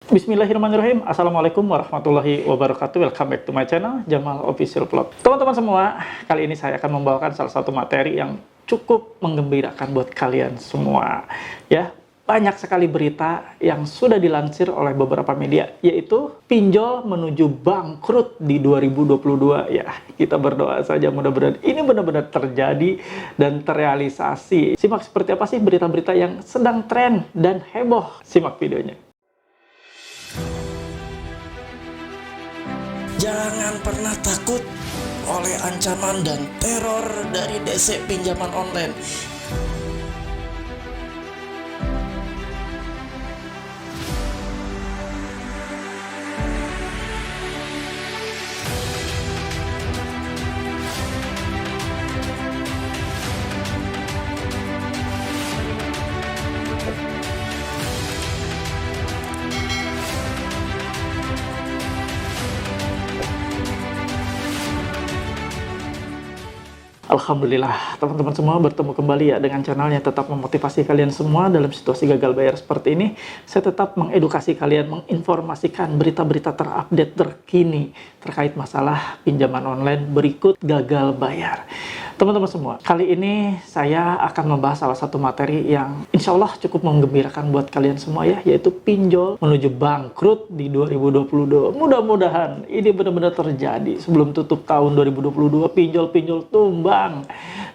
Bismillahirrahmanirrahim. Assalamualaikum warahmatullahi wabarakatuh. Welcome back to my channel, Jamal Official Vlog. Teman-teman semua, kali ini saya akan membawakan salah satu materi yang cukup menggembirakan buat kalian semua. Ya, banyak sekali berita yang sudah dilansir oleh beberapa media, yaitu pinjol menuju bangkrut di 2022. Ya, kita berdoa saja mudah-mudahan ini benar-benar terjadi dan terrealisasi. Simak seperti apa sih berita-berita yang sedang tren dan heboh. Simak videonya. Jangan pernah takut oleh ancaman dan teror dari DC pinjaman online. Alhamdulillah, teman-teman semua bertemu kembali ya dengan channel yang tetap memotivasi kalian semua dalam situasi gagal bayar seperti ini. Saya tetap mengedukasi kalian, menginformasikan berita-berita terupdate terkini terkait masalah pinjaman online berikut gagal bayar. Teman-teman semua, kali ini saya akan membahas salah satu materi yang insya Allah cukup menggembirakan buat kalian semua ya, yaitu pinjol menuju bangkrut di 2022. Mudah-mudahan ini benar-benar terjadi sebelum tutup tahun 2022, pinjol-pinjol tumbang.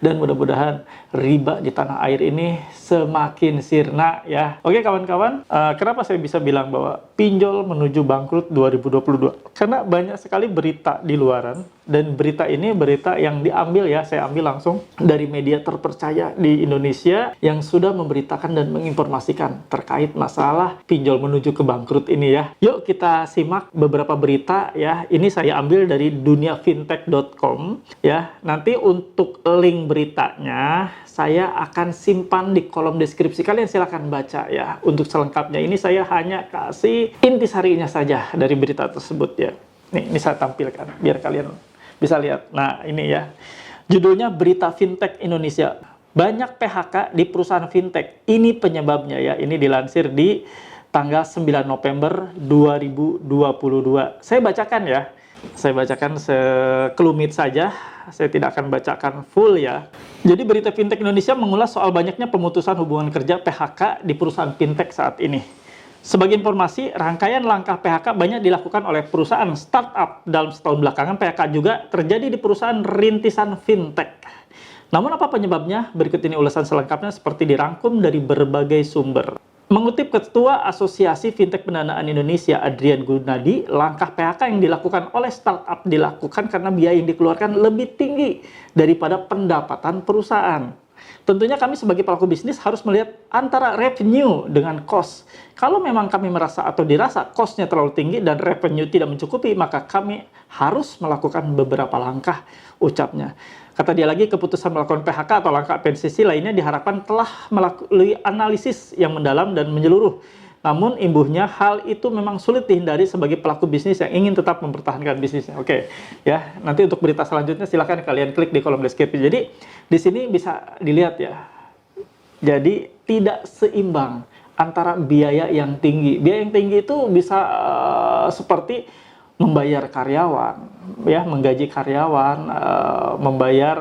Dan mudah-mudahan riba di tanah air ini semakin sirna ya. Oke kawan-kawan, kenapa saya bisa bilang bahwa pinjol menuju bangkrut 2022? Karena banyak sekali berita di luaran, dan berita ini berita yang diambil ya, saya ambil langsung dari media terpercaya di Indonesia yang sudah memberitakan dan menginformasikan terkait masalah pinjol menuju ke bangkrut ini ya. Yuk kita simak beberapa berita ya. Ini saya ambil dari duniafintech.com ya. Nanti untuk link beritanya saya akan simpan di kolom deskripsi. Kalian silahkan baca ya. Untuk selengkapnya ini saya hanya kasih intisarinya saja dari berita tersebut ya. Nih, ini saya tampilkan biar kalian bisa lihat. Nah, ini ya. Judulnya Berita Fintech Indonesia. Banyak PHK di perusahaan fintech. Ini penyebabnya ya. Ini dilansir di tanggal 9 November 2022. Saya bacakan ya. Saya bacakan sekelumit saja. Saya tidak akan bacakan full ya. Jadi Berita Fintech Indonesia mengulas soal banyaknya pemutusan hubungan kerja PHK di perusahaan fintech saat ini. Sebagai informasi, rangkaian langkah PHK banyak dilakukan oleh perusahaan startup. Dalam setahun belakangan, PHK juga terjadi di perusahaan rintisan fintech. Namun apa penyebabnya? Berikut ini ulasan selengkapnya seperti dirangkum dari berbagai sumber. Mengutip Ketua Asosiasi Fintech Pendanaan Indonesia, Adrian Gunadi, langkah PHK yang dilakukan oleh startup dilakukan karena biaya yang dikeluarkan lebih tinggi daripada pendapatan perusahaan. Tentunya kami sebagai pelaku bisnis harus melihat antara revenue dengan cost. Kalau memang kami merasa atau dirasa cost-nya terlalu tinggi dan revenue tidak mencukupi, maka kami harus melakukan beberapa langkah, ucapnya. Kata dia lagi, keputusan melakukan PHK atau langkah PNCC lainnya diharapkan telah melalui analisis yang mendalam dan menyeluruh. Namun imbuhnya hal itu memang sulit dihindari sebagai pelaku bisnis yang ingin tetap mempertahankan bisnisnya. Oke, ya. Nanti untuk berita selanjutnya silakan kalian klik di kolom deskripsi. Jadi di sini bisa dilihat ya. Jadi tidak seimbang antara biaya yang tinggi. Biaya yang tinggi itu bisa seperti membayar karyawan, ya, menggaji karyawan, membayar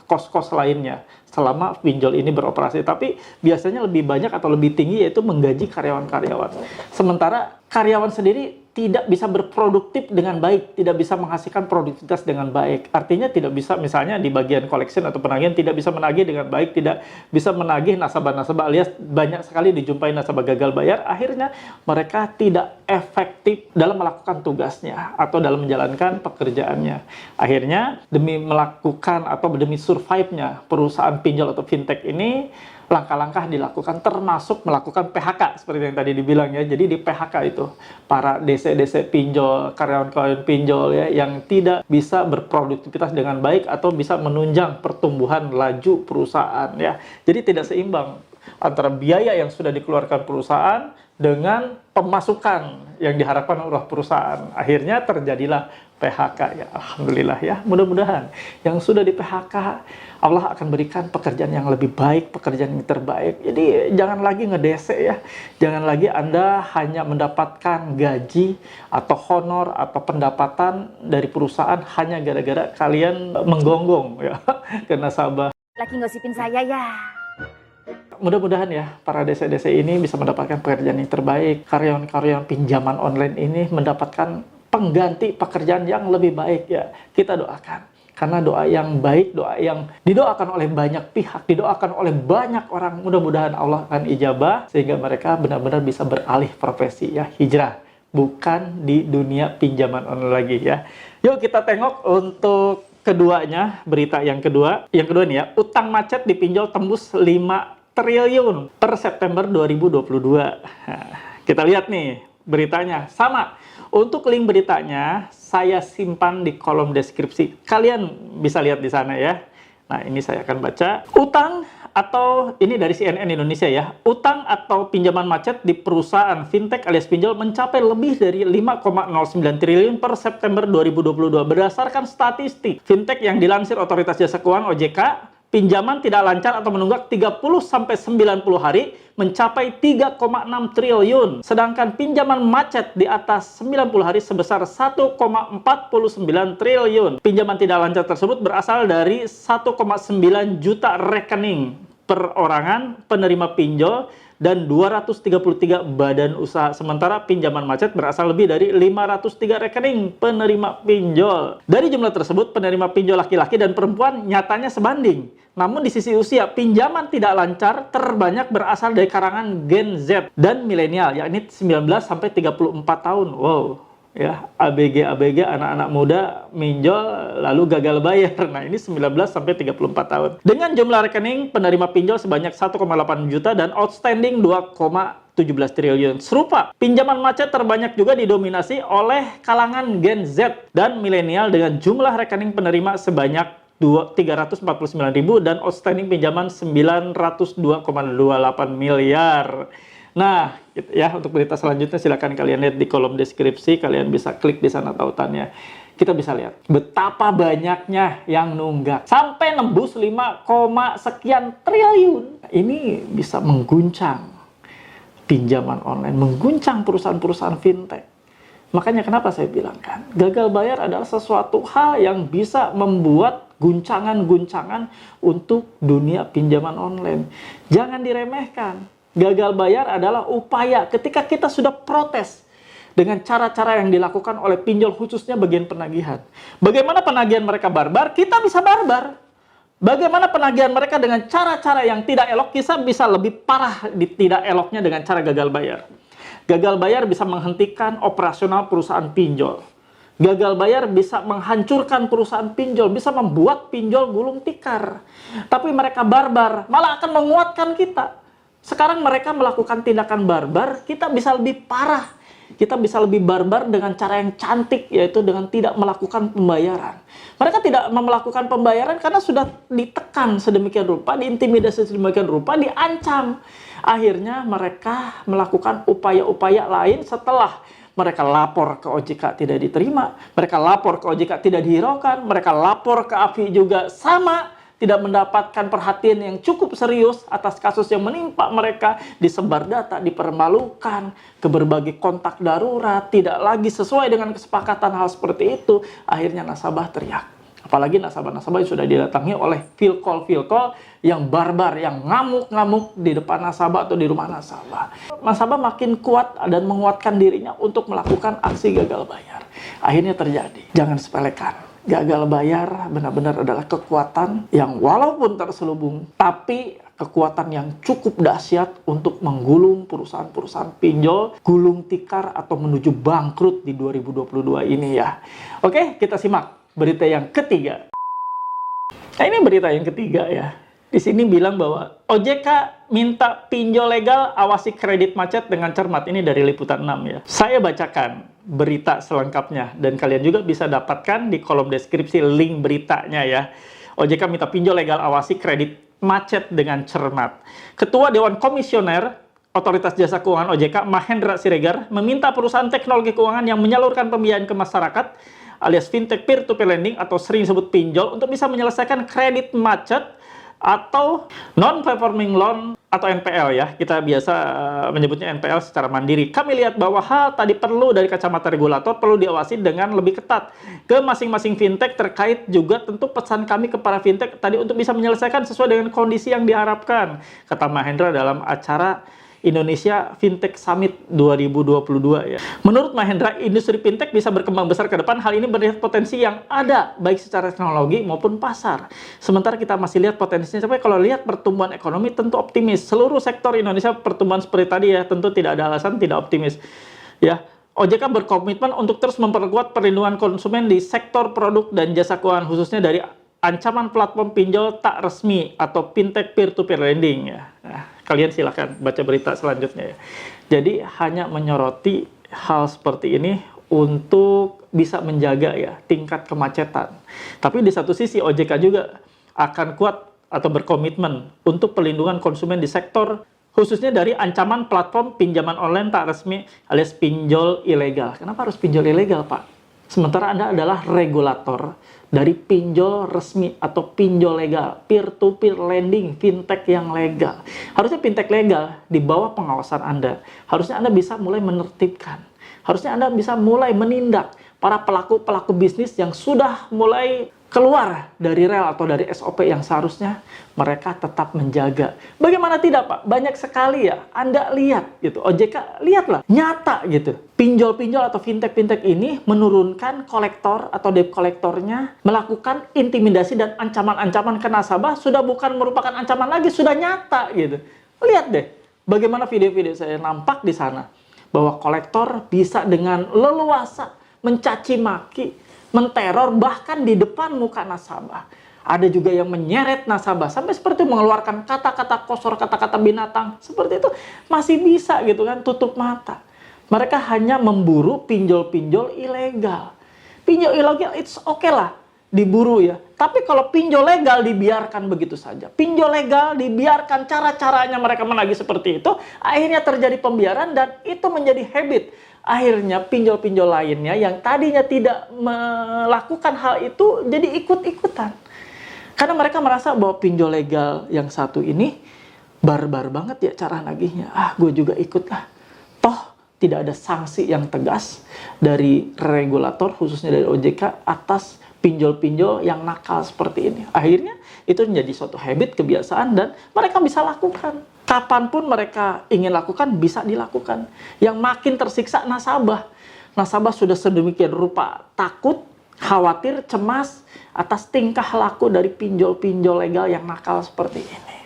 kos-kos lainnya selama pinjol ini beroperasi. Tapi biasanya lebih banyak atau lebih tinggi yaitu menggaji karyawan-karyawan. Sementara karyawan sendiri tidak bisa berproduktif dengan baik, tidak bisa menghasilkan produktivitas dengan baik. Artinya tidak bisa, misalnya di bagian collection atau penagihan, tidak bisa menagih dengan baik, tidak bisa menagih nasabah-nasabah, alias banyak sekali dijumpai nasabah gagal bayar. Akhirnya mereka tidak efektif dalam melakukan tugasnya atau dalam menjalankan pekerjaannya. Akhirnya demi melakukan atau demi survive-nya perusahaan pinjol atau fintech ini, langkah-langkah dilakukan termasuk melakukan PHK seperti yang tadi dibilang ya. Jadi di PHK itu para DC pinjol, karyawan-karyawan pinjol ya yang tidak bisa berproduktivitas dengan baik atau bisa menunjang pertumbuhan laju perusahaan ya. Jadi tidak seimbang antara biaya yang sudah dikeluarkan perusahaan dengan pemasukan yang diharapkan oleh perusahaan. Akhirnya terjadilah PHK ya. Alhamdulillah ya. Mudah-mudahan yang sudah di PHK Allah akan berikan pekerjaan yang lebih baik, pekerjaan yang terbaik. Jadi jangan lagi ngedese ya. Jangan lagi Anda hanya mendapatkan gaji atau honor atau pendapatan dari perusahaan hanya gara-gara kalian menggonggong ya ke nasabah. Lagi ngosipin saya ya. Mudah-mudahan ya para DC-DC ini bisa mendapatkan pekerjaan yang terbaik. Karyawan-karyawan pinjaman online ini mendapatkan pengganti pekerjaan yang lebih baik ya. Kita doakan. Karena doa yang baik, doa yang didoakan oleh banyak pihak, didoakan oleh banyak orang, mudah-mudahan Allah akan ijabah sehingga mereka benar-benar bisa beralih profesi ya, hijrah. Bukan di dunia pinjaman online lagi ya. Yuk kita tengok untuk keduanya, berita yang kedua. Yang kedua nih ya, utang macet di pinjol tembus 5 triliun per September 2022. Nah, kita lihat nih beritanya. Sama. Untuk link beritanya saya simpan di kolom deskripsi. Kalian bisa lihat di sana ya. Nah, ini saya akan baca. Utang atau ini dari CNN Indonesia ya. Utang atau pinjaman macet di perusahaan fintech alias pinjol mencapai lebih dari 5,09 triliun per September 2022 berdasarkan statistik fintech yang dilansir Otoritas Jasa Keuangan OJK. Pinjaman tidak lancar atau menunggak 30-90 hari mencapai 3,6 triliun. Sedangkan pinjaman macet di atas 90 hari sebesar 1,49 triliun. Pinjaman tidak lancar tersebut berasal dari 1,9 juta rekening perorangan penerima pinjol dan 233 badan usaha. Sementara pinjaman macet berasal lebih dari 503 rekening penerima pinjol. Dari jumlah tersebut, penerima pinjol laki-laki dan perempuan nyatanya sebanding. Namun di sisi usia, pinjaman tidak lancar terbanyak berasal dari kalangan Gen Z dan milenial, yakni 19-34 tahun. Wow, ya, ABG anak-anak muda minjol lalu gagal bayar. Nah, ini 19-34 tahun. Dengan jumlah rekening penerima pinjol sebanyak 1,8 juta dan outstanding 2,17 triliun. Serupa, pinjaman macet terbanyak juga didominasi oleh kalangan Gen Z dan milenial dengan jumlah rekening penerima sebanyak 349.000 dan outstanding pinjaman 902,28 miliar. Nah, gitu ya, untuk berita selanjutnya silakan kalian lihat di kolom deskripsi, kalian bisa klik di sana tautannya. Kita bisa lihat betapa banyaknya yang nunggak sampai nembus 5, sekian triliun. Ini bisa mengguncang pinjaman online, mengguncang perusahaan-perusahaan fintech. Makanya kenapa saya bilang kan, gagal bayar adalah sesuatu hal yang bisa membuat guncangan-guncangan untuk dunia pinjaman online. Jangan diremehkan. Gagal bayar adalah upaya ketika kita sudah protes dengan cara-cara yang dilakukan oleh pinjol, khususnya bagian penagihan. Bagaimana penagihan mereka barbar, kita bisa barbar. Bagaimana penagihan mereka dengan cara-cara yang tidak elok, kita bisa lebih parah di tidak eloknya dengan cara gagal bayar. Gagal bayar bisa menghentikan operasional perusahaan pinjol. Gagal bayar bisa menghancurkan perusahaan pinjol, bisa membuat pinjol gulung tikar. Tapi mereka barbar, malah akan menguatkan kita. Sekarang mereka melakukan tindakan barbar, kita bisa lebih parah. Kita bisa lebih barbar dengan cara yang cantik, yaitu dengan tidak melakukan pembayaran. Mereka tidak melakukan pembayaran karena sudah ditekan sedemikian rupa, diintimidasi sedemikian rupa, diancam. Akhirnya mereka melakukan upaya-upaya lain setelah mereka lapor ke OJK tidak diterima, mereka lapor ke OJK tidak dihiraukan, mereka lapor ke AFI juga sama, tidak mendapatkan perhatian yang cukup serius atas kasus yang menimpa mereka, disebar data, dipermalukan, ke berbagai kontak darurat, tidak lagi sesuai dengan kesepakatan hal seperti itu. Akhirnya nasabah teriak. Apalagi nasabah-nasabah yang sudah didatangi oleh field call yang barbar, yang ngamuk-ngamuk di depan nasabah atau di rumah nasabah. Nasabah makin kuat dan menguatkan dirinya untuk melakukan aksi gagal bayar. Akhirnya terjadi. Jangan sepelekan. Gagal bayar benar-benar adalah kekuatan yang walaupun terselubung, tapi kekuatan yang cukup dahsyat untuk menggulung perusahaan-perusahaan pinjol, gulung tikar atau menuju bangkrut di 2022 ini ya. Oke, kita simak berita yang ketiga. Nah, ini berita yang ketiga ya. Di sini bilang bahwa OJK minta pinjol legal awasi kredit macet dengan cermat. Ini dari Liputan 6 ya. Saya bacakan berita selengkapnya dan kalian juga bisa dapatkan di kolom deskripsi link beritanya ya. OJK minta pinjol legal awasi kredit macet dengan cermat. Ketua Dewan Komisioner Otoritas Jasa Keuangan OJK, Mahendra Siregar, meminta perusahaan teknologi keuangan yang menyalurkan pembiayaan ke masyarakat alias fintech peer-to-peer lending atau sering disebut pinjol untuk bisa menyelesaikan kredit macet atau non-performing loan atau NPL ya. Kita biasa menyebutnya NPL secara mandiri. Kami lihat bahwa hal tadi perlu dari kacamata regulator perlu diawasi dengan lebih ketat ke masing-masing fintech, terkait juga tentu pesan kami ke para fintech tadi untuk bisa menyelesaikan sesuai dengan kondisi yang diharapkan, kata Mahendra dalam acara Indonesia Fintech Summit 2022 ya. Menurut Mahendra, industri fintech bisa berkembang besar ke depan. Hal ini melihat potensi yang ada baik secara teknologi maupun pasar. Sementara kita masih lihat potensinya, tapi kalau lihat pertumbuhan ekonomi tentu optimis. Seluruh sektor Indonesia pertumbuhan seperti tadi ya, tentu tidak ada alasan tidak optimis. Ya, OJK berkomitmen untuk terus memperkuat perlindungan konsumen di sektor produk dan jasa keuangan, khususnya dari ancaman platform pinjol tak resmi atau fintech peer-to-peer lending ya. Nah, kalian silahkan baca berita selanjutnya ya. Jadi hanya menyoroti hal seperti ini untuk bisa menjaga ya tingkat kemacetan. Tapi di satu sisi OJK juga akan kuat atau berkomitmen untuk perlindungan konsumen di sektor khususnya dari ancaman platform pinjaman online tak resmi alias pinjol ilegal. Kenapa harus pinjol ilegal, Pak? Sementara Anda adalah regulator dari pinjol resmi atau pinjol legal, peer-to-peer lending, fintech yang legal. Harusnya fintech legal di bawah pengawasan Anda. Harusnya Anda bisa mulai menertibkan. Harusnya Anda bisa mulai menindak para pelaku-pelaku bisnis yang sudah mulai keluar dari rel atau dari SOP yang seharusnya mereka tetap menjaga. Bagaimana tidak, Pak? Banyak sekali ya, Anda lihat gitu, OJK lihatlah, nyata gitu. Pinjol-pinjol atau fintech-fintech ini menurunkan kolektor atau debt kolektornya, melakukan intimidasi dan ancaman-ancaman ke nasabah, sudah bukan merupakan ancaman lagi, sudah nyata gitu. Lihat deh, bagaimana video-video saya nampak di sana, bahwa kolektor bisa dengan leluasa mencaci maki, menteror bahkan di depan muka nasabah. Ada juga yang menyeret nasabah sampai seperti mengeluarkan kata-kata kosor, kata-kata binatang. Seperti itu masih bisa gitu kan, tutup mata. Mereka hanya memburu pinjol-pinjol ilegal. Pinjol ilegal it's okay lah diburu ya. Tapi kalau pinjol legal dibiarkan begitu saja. Pinjol legal dibiarkan cara-caranya mereka menagih seperti itu, akhirnya terjadi pembiaran dan itu menjadi habit. Akhirnya pinjol-pinjol lainnya yang tadinya tidak melakukan hal itu jadi ikut-ikutan. Karena mereka merasa bahwa pinjol legal yang satu ini barbar banget ya cara nagihnya. Ah, gue juga ikut lah. Toh tidak ada sanksi yang tegas dari regulator khususnya dari OJK atas pinjol-pinjol yang nakal seperti ini. Akhirnya itu menjadi suatu habit, kebiasaan dan mereka bisa lakukan. Kapanpun mereka ingin lakukan, bisa dilakukan. Yang makin tersiksa nasabah. Nasabah sudah sedemikian rupa takut, khawatir, cemas atas tingkah laku dari pinjol-pinjol legal yang nakal seperti ini.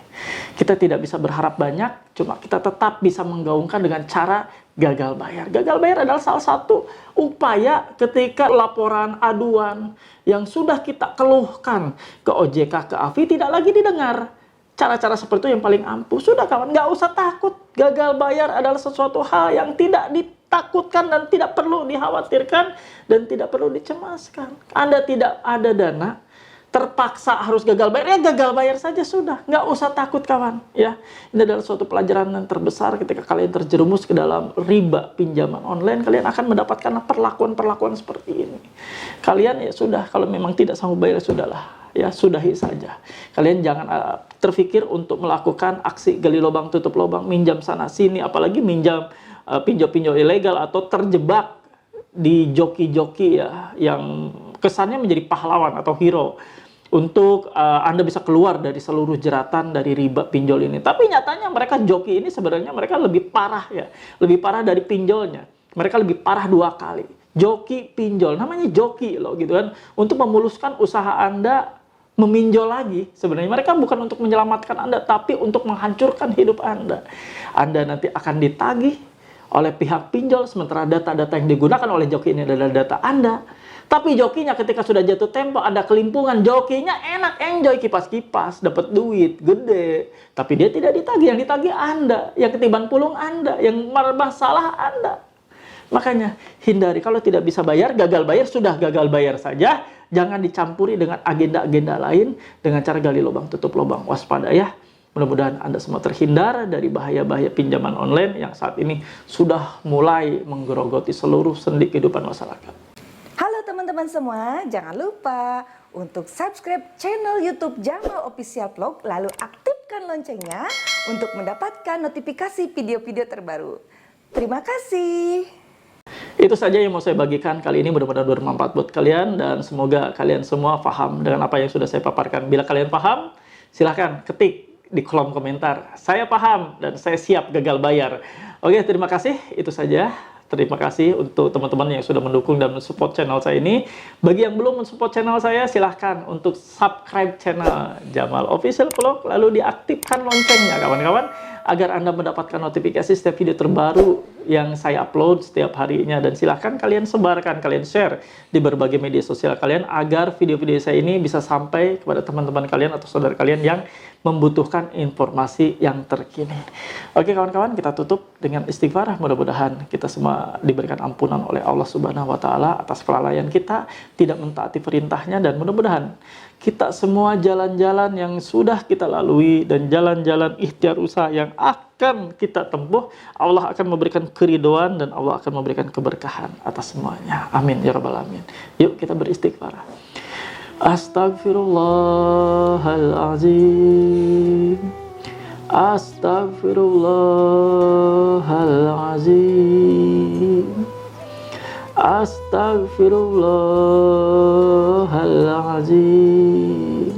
Kita tidak bisa berharap banyak, cuma kita tetap bisa menggaungkan dengan cara gagal bayar. Gagal bayar adalah salah satu upaya ketika laporan aduan yang sudah kita keluhkan ke OJK, ke AFI tidak lagi didengar. Cara-cara seperti itu yang paling ampuh. Sudah kawan, nggak usah takut. Gagal bayar adalah sesuatu hal yang tidak ditakutkan dan tidak perlu dikhawatirkan dan tidak perlu dicemaskan. Anda tidak ada dana, terpaksa harus gagal bayar, ya gagal bayar saja sudah. Nggak usah takut kawan. Ya, ini adalah suatu pelajaran yang terbesar ketika kalian terjerumus ke dalam riba pinjaman online. Kalian akan mendapatkan perlakuan-perlakuan seperti ini. Kalian ya sudah, kalau memang tidak sanggup bayar, sudahlah. Ya, sudahi saja. Kalian jangan terfikir untuk melakukan aksi gali lubang tutup lubang, minjam sana sini, apalagi minjam pinjol-pinjol ilegal atau terjebak di joki-joki ya yang kesannya menjadi pahlawan atau hero untuk Anda bisa keluar dari seluruh jeratan dari riba pinjol ini. Tapi nyatanya mereka joki ini sebenarnya mereka lebih parah ya, lebih parah dari pinjolnya. Mereka lebih parah 2 kali. Joki pinjol, namanya joki loh gitu kan, untuk memuluskan usaha Anda meminjol lagi. Sebenarnya mereka bukan untuk menyelamatkan Anda, tapi untuk menghancurkan hidup Anda. Anda nanti akan ditagih oleh pihak pinjol, sementara data-data yang digunakan oleh joki ini adalah data Anda. Tapi jokinya ketika sudah jatuh tempo, ada kelimpungan, jokinya enak, enjoy, kipas-kipas, dapat duit gede. Tapi dia tidak ditagih, yang ditagih Anda, yang ketiban pulung Anda, yang masalah Anda. Makanya hindari, kalau tidak bisa bayar, gagal bayar, sudah gagal bayar saja. Jangan dicampuri dengan agenda-agenda lain dengan cara gali lubang tutup lubang. Waspada ya. Mudah-mudahan Anda semua terhindar dari bahaya-bahaya pinjaman online yang saat ini sudah mulai menggerogoti seluruh sendi kehidupan masyarakat. Halo teman-teman semua, jangan lupa untuk subscribe channel YouTube Jamal Official Vlog, lalu aktifkan loncengnya untuk mendapatkan notifikasi video-video terbaru. Terima kasih. Itu saja yang mau saya bagikan kali ini, mudah-mudahan bermanfaat buat kalian dan semoga kalian semua paham dengan apa yang sudah saya paparkan. Bila kalian paham, silahkan ketik di kolom komentar, saya paham dan saya siap gagal bayar. Oke, terima kasih, itu saja. Terima kasih untuk teman-teman yang sudah mendukung dan mensupport channel saya ini. Bagi yang belum mensupport channel saya, silahkan untuk subscribe channel Jamal Official Vlog, lalu diaktifkan loncengnya kawan-kawan, agar Anda mendapatkan notifikasi setiap video terbaru yang saya upload setiap harinya. Dan silahkan kalian sebarkan, kalian share di berbagai media sosial kalian, agar video-video saya ini bisa sampai kepada teman-teman kalian atau saudara kalian yang membutuhkan informasi yang terkini. Oke kawan-kawan, kita tutup dengan istighfar. Mudah-mudahan kita semua diberikan ampunan oleh Allah Subhanahu wa Ta'ala atas kelalaian kita, tidak mentaati perintahnya, dan mudah-mudahan kita semua jalan-jalan yang sudah kita lalui dan jalan-jalan ikhtiar usaha yang akan kita tempuh, Allah akan memberikan keridhaan dan Allah akan memberikan keberkahan atas semuanya. Amin ya rabbal alamin. Yuk kita beristighfar. Astaghfirullahalazim. Astaghfirullahalazim. Astaghfirullahalazim.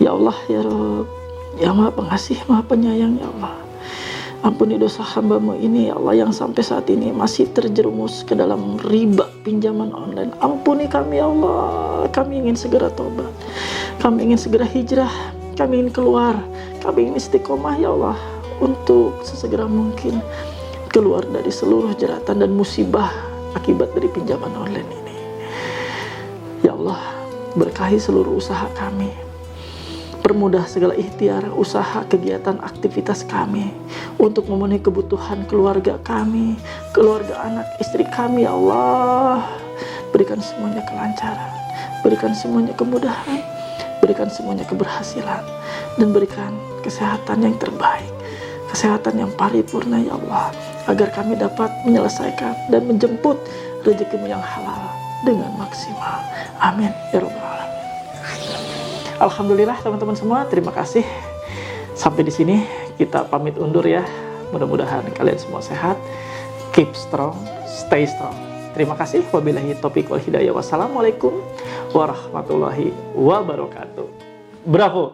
Ya Allah, ya Rabb, ya Maha Pengasih, Maha Penyayang, ya Allah. Ampuni dosa hamba-Mu ini, ya Allah, yang sampai saat ini masih terjerumus ke dalam riba pinjaman online. Ampuni kami, ya Allah. Kami ingin segera tobat. Kami ingin segera hijrah. Kami ingin keluar. Kami ingin istiqomah, ya Allah, untuk sesegera mungkin keluar dari seluruh jeratan dan musibah akibat dari pinjaman online ini. Ya Allah, berkahi seluruh usaha kami. Permudah segala ikhtiar, usaha, kegiatan, aktivitas kami untuk memenuhi kebutuhan keluarga kami, keluarga anak, istri kami, ya Allah. Berikan semuanya kelancaran, berikan semuanya kemudahan, berikan semuanya keberhasilan, dan berikan kesehatan yang terbaik, kesehatan yang paripurna, ya Allah, agar kami dapat menyelesaikan dan menjemput rezeki yang halal dengan maksimal. Amin ya rabbal alamin. Alhamdulillah teman-teman semua, terima kasih. Sampai di sini kita pamit undur ya. Mudah-mudahan kalian semua sehat. Keep strong, stay strong. Terima kasih. Wabillahi taufiq wal hidayah. Wassalamualaikum warahmatullahi wabarakatuh. Bravo.